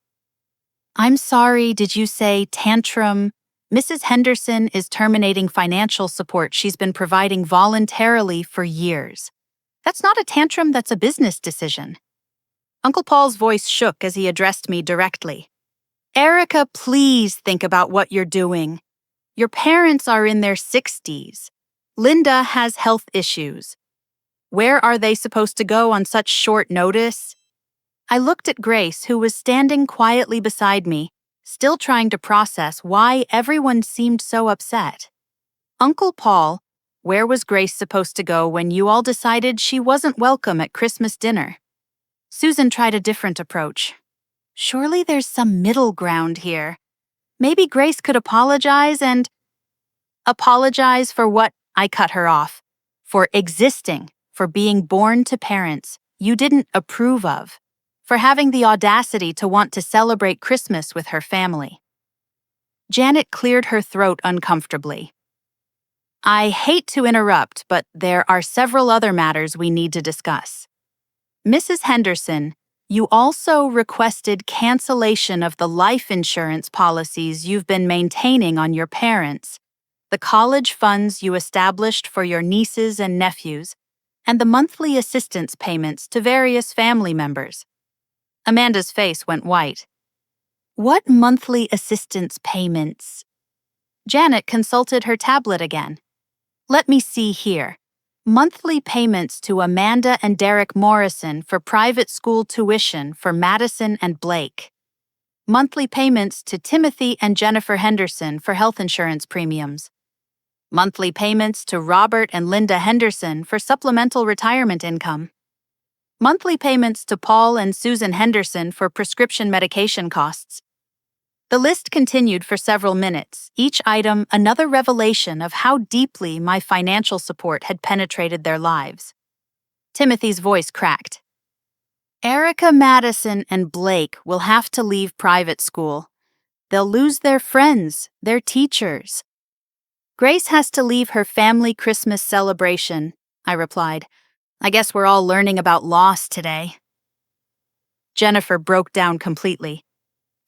I'm sorry, did you say tantrum? Mrs. Henderson is terminating financial support she's been providing voluntarily for years. That's not a tantrum, that's a business decision. Uncle Paul's voice shook as he addressed me directly. Erica, please think about what you're doing. Your parents are in their 60s. Linda has health issues. Where are they supposed to go on such short notice? I looked at Grace, who was standing quietly beside me, still trying to process why everyone seemed so upset. Uncle Paul, where was Grace supposed to go when you all decided she wasn't welcome at Christmas dinner? Susan tried a different approach. Surely there's some middle ground here. Maybe Grace could apologize and... Apologize for what? I cut her off. For existing, for being born to parents you didn't approve of, for having the audacity to want to celebrate Christmas with her family. Janet cleared her throat uncomfortably. I hate to interrupt, but there are several other matters we need to discuss. Mrs. Henderson, you also requested cancellation of the life insurance policies you've been maintaining on your parents, the college funds you established for your nieces and nephews, and the monthly assistance payments to various family members. Amanda's face went white. What monthly assistance payments? Janet consulted her tablet again. Let me see here. Monthly payments to Amanda and Derek Morrison for private school tuition for Madison and Blake. Monthly payments to Timothy and Jennifer Henderson for health insurance premiums. Monthly payments to Robert and Linda Henderson for supplemental retirement income. Monthly payments to Paul and Susan Henderson for prescription medication costs. The list continued for several minutes, each item another revelation of how deeply my financial support had penetrated their lives. Timothy's voice cracked. Erica, Madison, and Blake will have to leave private school. They'll lose their friends, their teachers. Grace has to leave her family Christmas celebration, I replied. I guess we're all learning about loss today. Jennifer broke down completely.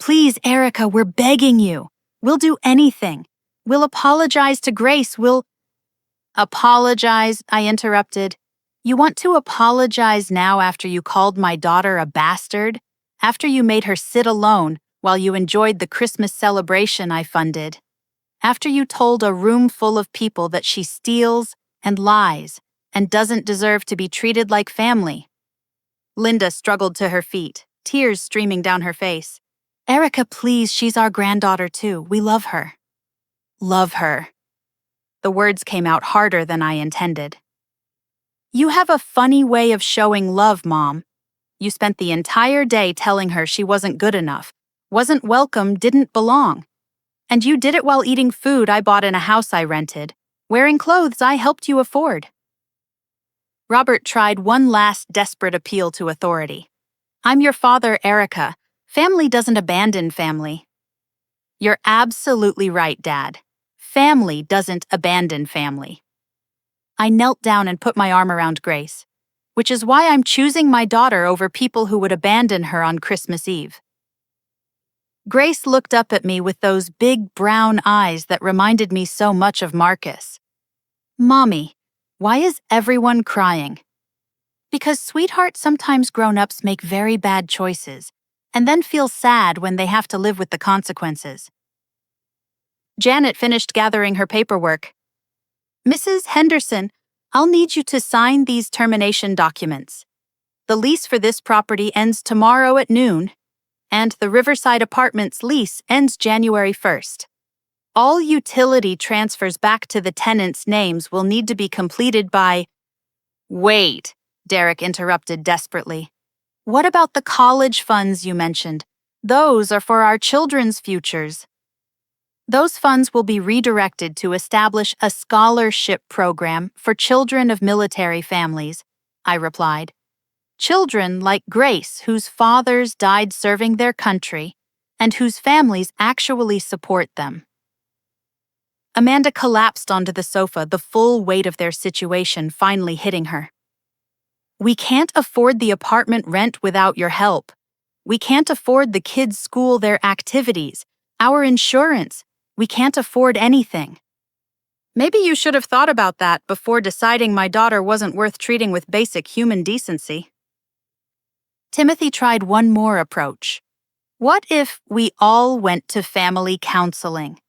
Please, Erica, we're begging you. We'll do anything. We'll apologize to Grace. We'll... Apologize, I interrupted. You want to apologize now after you called my daughter a bastard? After you made her sit alone while you enjoyed the Christmas celebration I funded? After you told a room full of people that she steals and lies and doesn't deserve to be treated like family? Linda struggled to her feet, tears streaming down her face. Erica, please, she's our granddaughter too. We love her. Love her. The words came out harder than I intended. You have a funny way of showing love, Mom. You spent the entire day telling her she wasn't good enough, wasn't welcome, didn't belong. And you did it while eating food I bought in a house I rented, wearing clothes I helped you afford. Robert tried one last desperate appeal to authority. I'm your father, Erica. Family doesn't abandon family. You're absolutely right, Dad. Family doesn't abandon family. I knelt down and put my arm around Grace, which is why I'm choosing my daughter over people who would abandon her on Christmas Eve. Grace looked up at me with those big brown eyes that reminded me so much of Marcus. Mommy, why is everyone crying? Because, sweetheart, sometimes grown-ups make very bad choices and then feel sad when they have to live with the consequences. Janet finished gathering her paperwork. Mrs. Henderson, I'll need you to sign these termination documents. The lease for this property ends tomorrow at noon, and the Riverside Apartments lease ends January 1st. All utility transfers back to the tenants' names will need to be completed by... Wait, Derek interrupted desperately. What about the college funds you mentioned? Those are for our children's futures. Those funds will be redirected to establish a scholarship program for children of military families I replied. Children like Grace, whose fathers died serving their country and whose families actually support them. Amanda collapsed onto the sofa, the full weight of their situation finally hitting her. We can't afford the apartment rent without your help. We can't afford the kids' school, their activities, our insurance. We can't afford anything. Maybe you should have thought about that before deciding my daughter wasn't worth treating with basic human decency. Timothy tried one more approach. What if we all went to family counseling?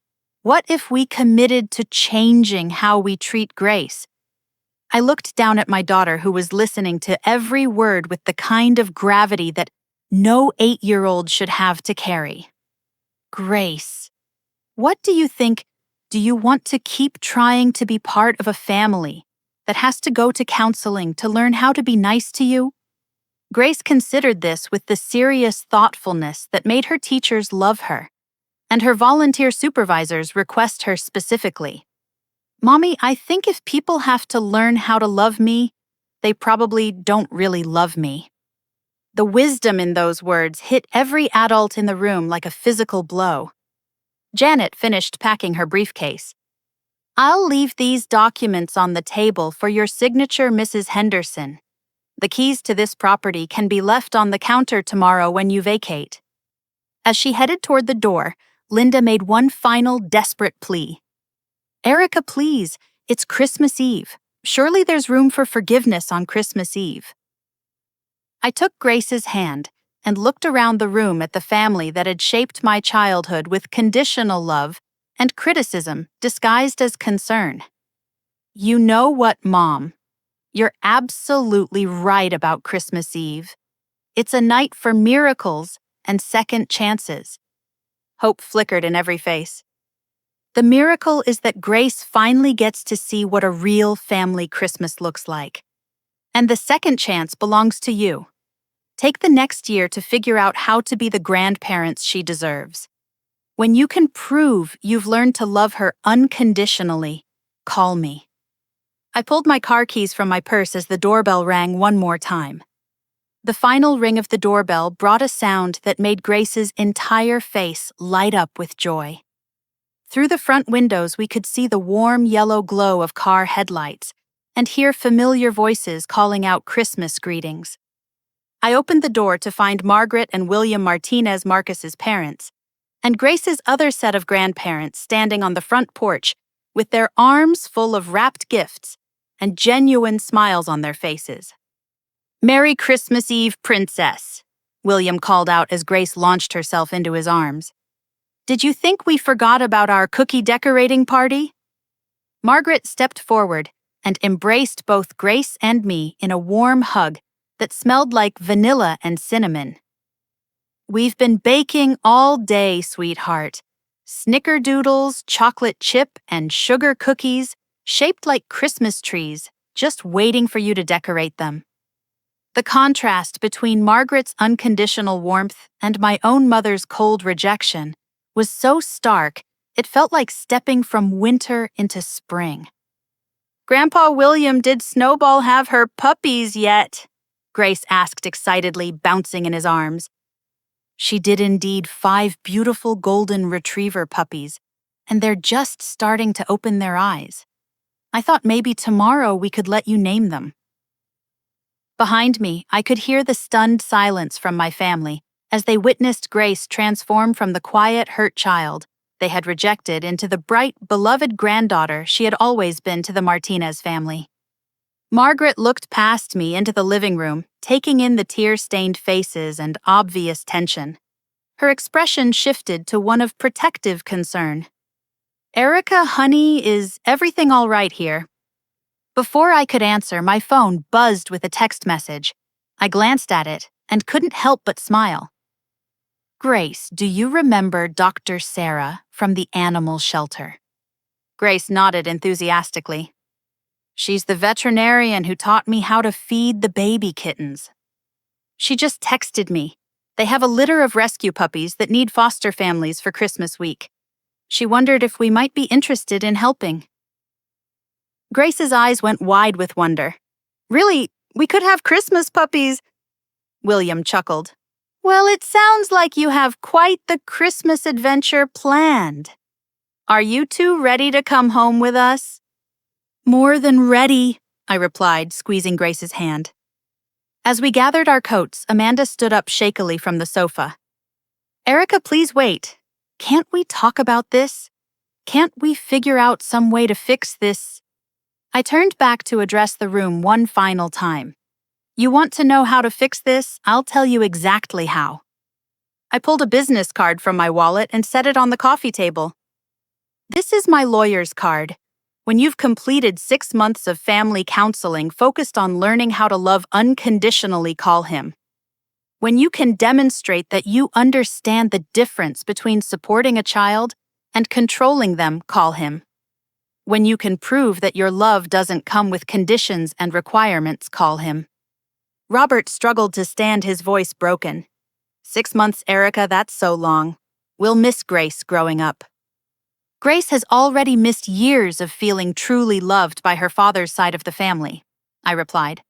What if we committed to changing how we treat Grace? I looked down at my daughter, who was listening to every word with the kind of gravity that no 8-year-old should have to carry. Grace, what do you think? Do you want to keep trying to be part of a family that has to go to counseling to learn how to be nice to you? Grace considered this with the serious thoughtfulness that made her teachers love her, and her volunteer supervisors request her specifically. Mommy, I think if people have to learn how to love me, they probably don't really love me. The wisdom in those words hit every adult in the room like a physical blow. Janet finished packing her briefcase. I'll leave these documents on the table for your signature, Mrs. Henderson. The keys to this property can be left on the counter tomorrow when you vacate. As she headed toward the door, Linda made one final desperate plea. Erica, please, it's Christmas Eve. Surely there's room for forgiveness on Christmas Eve. I took Grace's hand and looked around the room at the family that had shaped my childhood with conditional love and criticism disguised as concern. You know what, Mom? You're absolutely right about Christmas Eve. It's a night for miracles and second chances. Hope flickered in every face. The miracle is that Grace finally gets to see what a real family Christmas looks like. And the second chance belongs to you. Take the next year to figure out how to be the grandparents she deserves. When you can prove you've learned to love her unconditionally, call me. I pulled my car keys from my purse as the doorbell rang one more time. The final ring of the doorbell brought a sound that made Grace's entire face light up with joy. Through the front windows, we could see the warm yellow glow of car headlights and hear familiar voices calling out Christmas greetings. I opened the door to find Margaret and William Martinez, Marcus's parents, and Grace's other set of grandparents standing on the front porch with their arms full of wrapped gifts and genuine smiles on their faces. Merry Christmas Eve, Princess, William called out as Grace launched herself into his arms. Did you think we forgot about our cookie decorating party? Margaret stepped forward and embraced both Grace and me in a warm hug that smelled like vanilla and cinnamon. We've been baking all day, sweetheart. Snickerdoodles, chocolate chip, and sugar cookies shaped like Christmas trees, just waiting for you to decorate them. The contrast between Margaret's unconditional warmth and my own mother's cold rejection was so stark, it felt like stepping from winter into spring. Grandpa William, did Snowball have her puppies yet? Grace asked excitedly, bouncing in his arms. She did indeed, 5 beautiful golden retriever puppies, and they're just starting to open their eyes. I thought maybe tomorrow we could let you name them. Behind me, I could hear the stunned silence from my family as they witnessed Grace transform from the quiet, hurt child they had rejected into the bright, beloved granddaughter she had always been to the Martinez family. Margaret looked past me into the living room, taking in the tear-stained faces and obvious tension. Her expression shifted to one of protective concern. Erica, honey, is everything all right here? Before I could answer, my phone buzzed with a text message. I glanced at it and couldn't help but smile. Grace, do you remember Dr. Sarah from the animal shelter? Grace nodded enthusiastically. She's the veterinarian who taught me how to feed the baby kittens. She just texted me. They have a litter of rescue puppies that need foster families for Christmas week. She wondered if we might be interested in helping. Grace's eyes went wide with wonder. Really, We could have Christmas puppies. William chuckled. Well, it sounds like you have quite the Christmas adventure planned. Are you two ready to come home with us? More than ready, I replied, squeezing Grace's hand. As we gathered our coats, Amanda stood up shakily from the sofa. Erica, please wait. Can't we talk about this? Can't we figure out some way to fix this? I turned back to address the room one final time. You want to know how to fix this? I'll tell you exactly how. I pulled a business card from my wallet and set it on the coffee table. This is my lawyer's card. When you've completed 6 months of family counseling focused on learning how to love unconditionally, call him. When you can demonstrate that you understand the difference between supporting a child and controlling them, call him. When you can prove that your love doesn't come with conditions and requirements, call him. Robert struggled to stand, his voice broken. 6 months, Erica, that's so long. We'll miss Grace growing up. Grace has already missed years of feeling truly loved by her father's side of the family, I replied.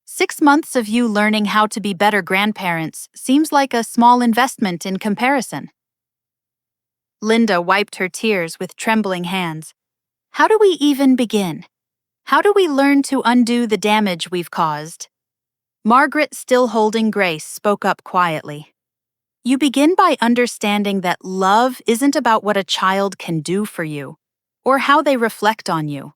6 months of you learning how to be better grandparents seems like a small investment in comparison. Linda wiped her tears with trembling hands. How do we even begin? How do we learn to undo the damage we've caused? Margaret, still holding Grace, spoke up quietly. You begin by understanding that love isn't about what a child can do for you, or how they reflect on you.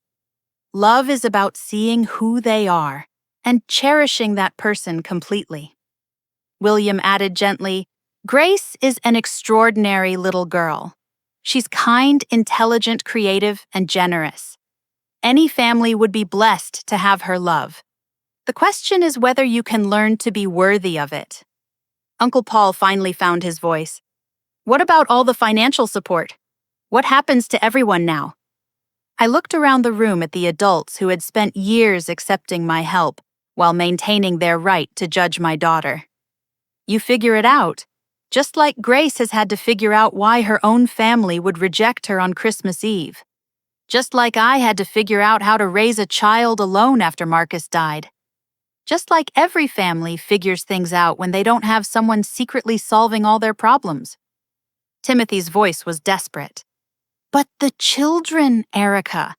Love is about seeing who they are and cherishing that person completely. William added gently, Grace is an extraordinary little girl. She's kind, intelligent, creative, and generous. Any family would be blessed to have her love. The question is whether you can learn to be worthy of it. Uncle Paul finally found his voice. What about all the financial support? What happens to everyone now? I looked around the room at the adults who had spent years accepting my help while maintaining their right to judge my daughter. You figure it out, just like Grace has had to figure out why her own family would reject her on Christmas Eve. Just like I had to figure out how to raise a child alone after Marcus died. Just like every family figures things out when they don't have someone secretly solving all their problems. Timothy's voice was desperate. But the children, Erica.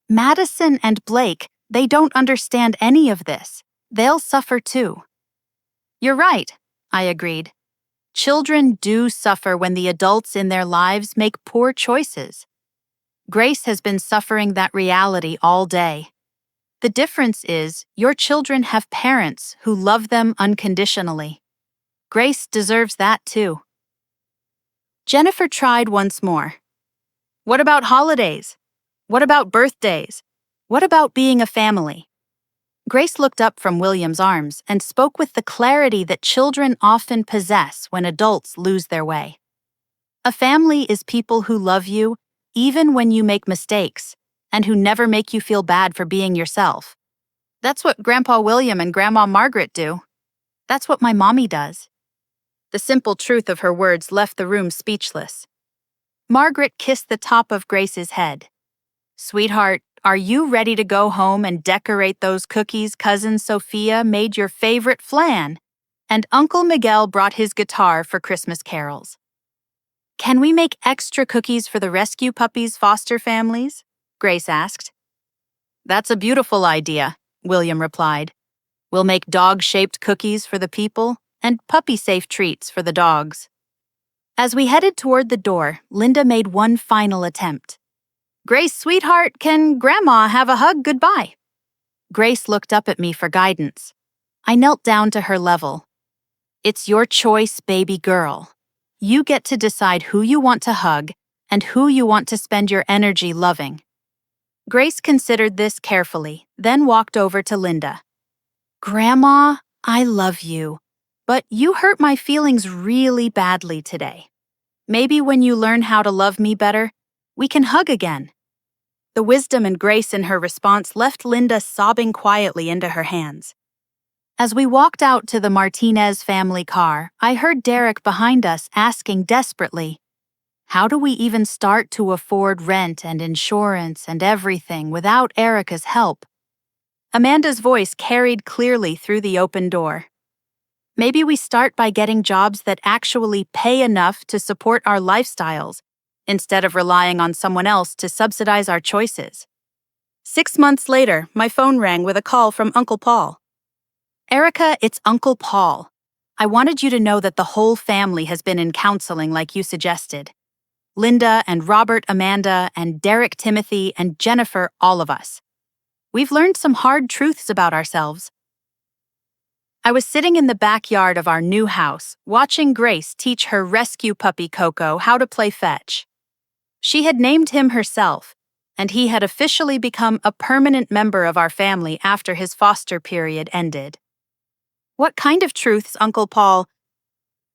Madison and Blake, they don't understand any of this. They'll suffer too. You're right, I agreed. Children do suffer when the adults in their lives make poor choices. Grace has been suffering that reality all day. The difference is, your children have parents who love them unconditionally. Grace deserves that too. Jennifer tried once more. What about holidays? What about birthdays? What about being a family? Grace looked up from William's arms and spoke with the clarity that children often possess when adults lose their way. A family is people who love you even when you make mistakes, and who never make you feel bad for being yourself. That's what Grandpa William and Grandma Margaret do. That's what my mommy does. The simple truth of her words left the room speechless. Margaret kissed the top of Grace's head. Sweetheart, are you ready to go home and decorate those cookies Cousin Sophia made your favorite flan? And Uncle Miguel brought his guitar for Christmas carols. Can we make extra cookies for the rescue puppies' foster families? Grace asked. That's a beautiful idea, William replied. We'll make dog-shaped cookies for the people and puppy-safe treats for the dogs. As we headed toward the door, Linda made one final attempt. Grace, sweetheart, can Grandma have a hug goodbye? Grace looked up at me for guidance. I knelt down to her level. It's your choice, baby girl. You get to decide who you want to hug and who you want to spend your energy loving. Grace considered this carefully, then walked over to Linda. Grandma, I love you, but you hurt my feelings really badly today. Maybe when you learn how to love me better, we can hug again. The wisdom and grace in her response left Linda sobbing quietly into her hands. As we walked out to the Martinez family car, I heard Derek behind us asking desperately, how do we even start to afford rent and insurance and everything without Erica's help? Amanda's voice carried clearly through the open door. Maybe we start by getting jobs that actually pay enough to support our lifestyles, instead of relying on someone else to subsidize our choices. 6 months later, my phone rang with a call from Uncle Paul. Erica, it's Uncle Paul. I wanted you to know that the whole family has been in counseling like you suggested. Linda and Robert, Amanda and Derek, Timothy and Jennifer, all of us. We've learned some hard truths about ourselves. I was sitting in the backyard of our new house, watching Grace teach her rescue puppy Coco how to play fetch. She had named him herself, and he had officially become a permanent member of our family after his foster period ended. What kind of truths, Uncle Paul?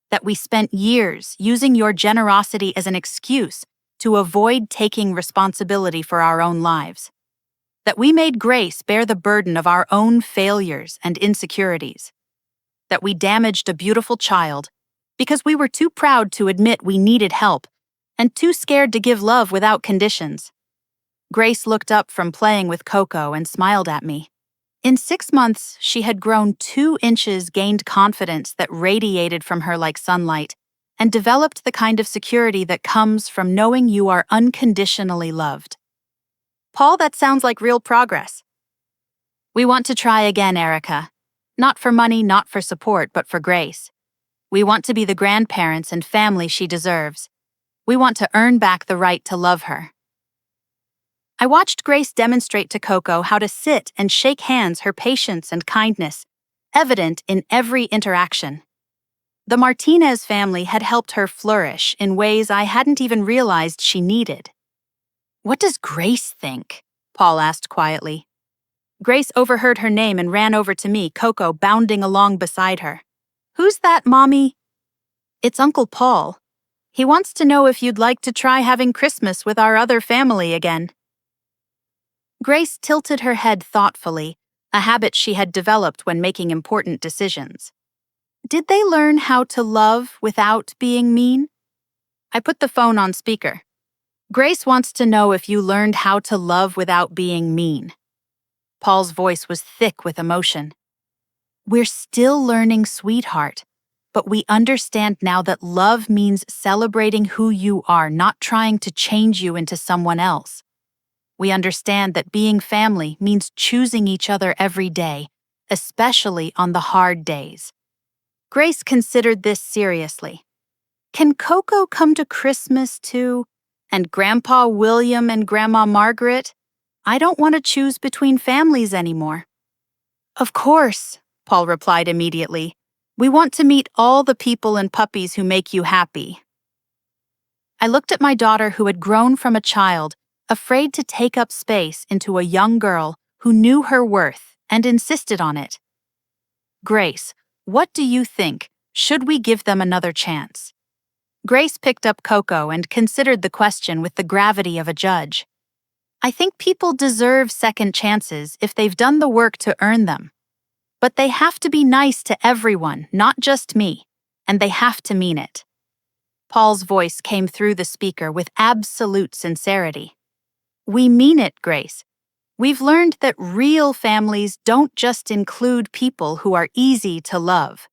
That we spent years using your generosity as an excuse to avoid taking responsibility for our own lives. That we made Grace bear the burden of our own failures and insecurities. That we damaged a beautiful child because we were too proud to admit we needed help and too scared to give love without conditions. Grace looked up from playing with Coco and smiled at me. In 6 months, she had grown 2 inches, gained confidence that radiated from her like sunlight, and developed the kind of security that comes from knowing you are unconditionally loved. Paul, that sounds like real progress. We want to try again, Erica. Not for money, not for support, but for Grace. We want to be the grandparents and family she deserves. We want to earn back the right to love her. I watched Grace demonstrate to Coco how to sit and shake hands, her patience and kindness, evident in every interaction. The Martinez family had helped her flourish in ways I hadn't even realized she needed. What does Grace think? Paul asked quietly. Grace overheard her name and ran over to me, Coco bounding along beside her. Who's that, Mommy? It's Uncle Paul. He wants to know if you'd like to try having Christmas with our other family again. Grace tilted her head thoughtfully, a habit she had developed when making important decisions. Did they learn how to love without being mean? I put the phone on speaker. Grace wants to know if you learned how to love without being mean. Paul's voice was thick with emotion. We're still learning, sweetheart, but we understand now that love means celebrating who you are, not trying to change you into someone else. We understand that being family means choosing each other every day, especially on the hard days. Grace considered this seriously. Can Coco come to Christmas too? And Grandpa William and Grandma Margaret? I don't want to choose between families anymore. Of course, Paul replied immediately. We want to meet all the people and puppies who make you happy. I looked at my daughter who had grown from a child, afraid to take up space, into a young girl who knew her worth and insisted on it. Grace, what do you think? Should we give them another chance? Grace picked up Coco and considered the question with the gravity of a judge. I think people deserve second chances if they've done the work to earn them. But they have to be nice to everyone, not just me, and they have to mean it. Paul's voice came through the speaker with absolute sincerity. We mean it, Grace. We've learned that real families don't just include people who are easy to love.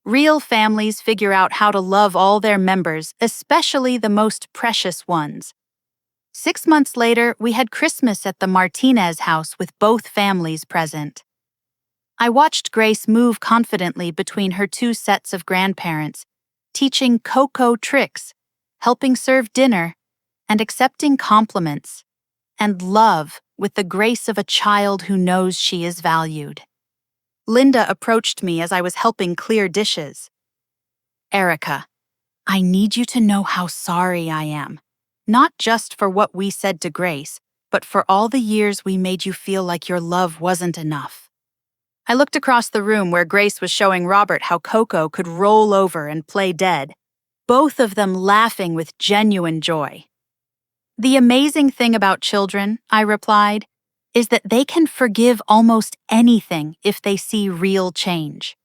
Real families figure out how to love all their members, especially the most precious ones. 6 months later, we had Christmas at the Martinez house with both families present. I watched Grace move confidently between her 2 sets of grandparents, teaching Coco tricks, helping serve dinner, and accepting compliments, and love with the grace of a child who knows she is valued. Linda approached me as I was helping clear dishes. Erica, I need you to know how sorry I am, not just for what we said to Grace, but for all the years we made you feel like your love wasn't enough. I looked across the room where Grace was showing Robert how Coco could roll over and play dead, both of them laughing with genuine joy. The amazing thing about children, I replied, is that they can forgive almost anything if they see real change.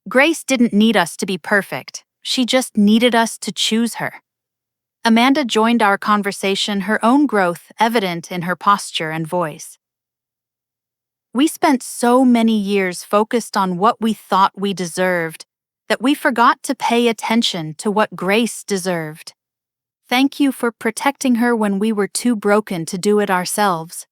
Grace didn't need us to be perfect. She just needed us to choose her. Amanda joined our conversation, her own growth evident in her posture and voice. We spent so many years focused on what we thought we deserved that we forgot to pay attention to what Grace deserved. Thank you for protecting her when we were too broken to do it ourselves.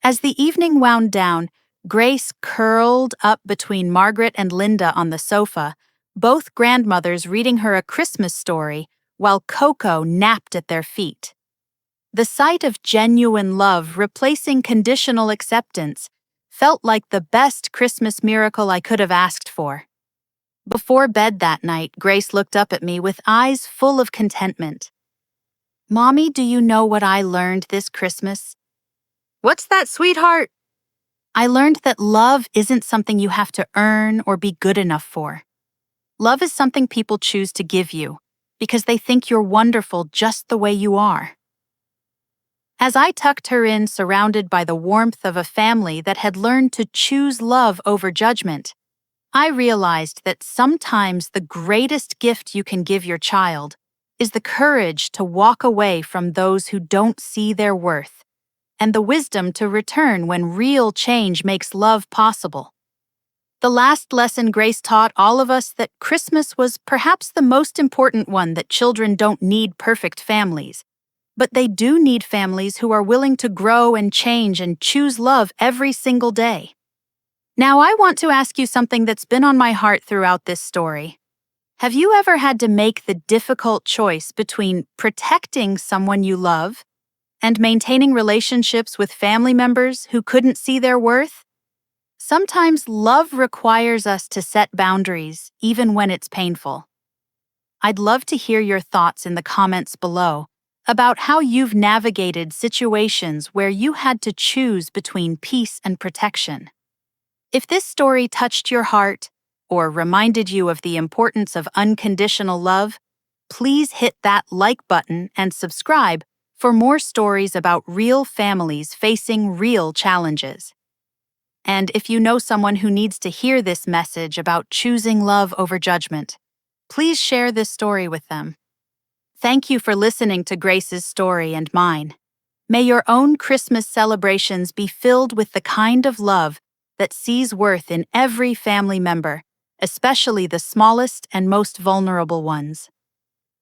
As the evening wound down, Grace curled up between Margaret and Linda on the sofa, both grandmothers reading her a Christmas story, while Coco napped at their feet. The sight of genuine love replacing conditional acceptance felt like the best Christmas miracle I could have asked for. Before bed that night, Grace looked up at me with eyes full of contentment. "Mommy, do you know what I learned this Christmas?" "What's that, sweetheart?" "I learned that love isn't something you have to earn or be good enough for. Love is something people choose to give you because they think you're wonderful just the way you are." As I tucked her in, surrounded by the warmth of a family that had learned to choose love over judgment, I realized that sometimes the greatest gift you can give your child is the courage to walk away from those who don't see their worth, and the wisdom to return when real change makes love possible. The last lesson Grace taught all of us that Christmas was perhaps the most important one, that children don't need perfect families, but they do need families who are willing to grow and change and choose love every single day. Now, I want to ask you something that's been on my heart throughout this story. Have you ever had to make the difficult choice between protecting someone you love and maintaining relationships with family members who couldn't see their worth? Sometimes love requires us to set boundaries, even when it's painful. I'd love to hear your thoughts in the comments below about how you've navigated situations where you had to choose between peace and protection. If this story touched your heart or reminded you of the importance of unconditional love, please hit that like button and subscribe for more stories about real families facing real challenges. And if you know someone who needs to hear this message about choosing love over judgment, please share this story with them. Thank you for listening to Grace's story and mine. May your own Christmas celebrations be filled with the kind of love that sees worth in every family member, especially the smallest and most vulnerable ones.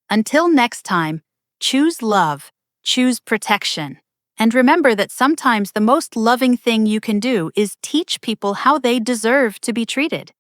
Until next time, choose love, choose protection, and remember that sometimes the most loving thing you can do is teach people how they deserve to be treated.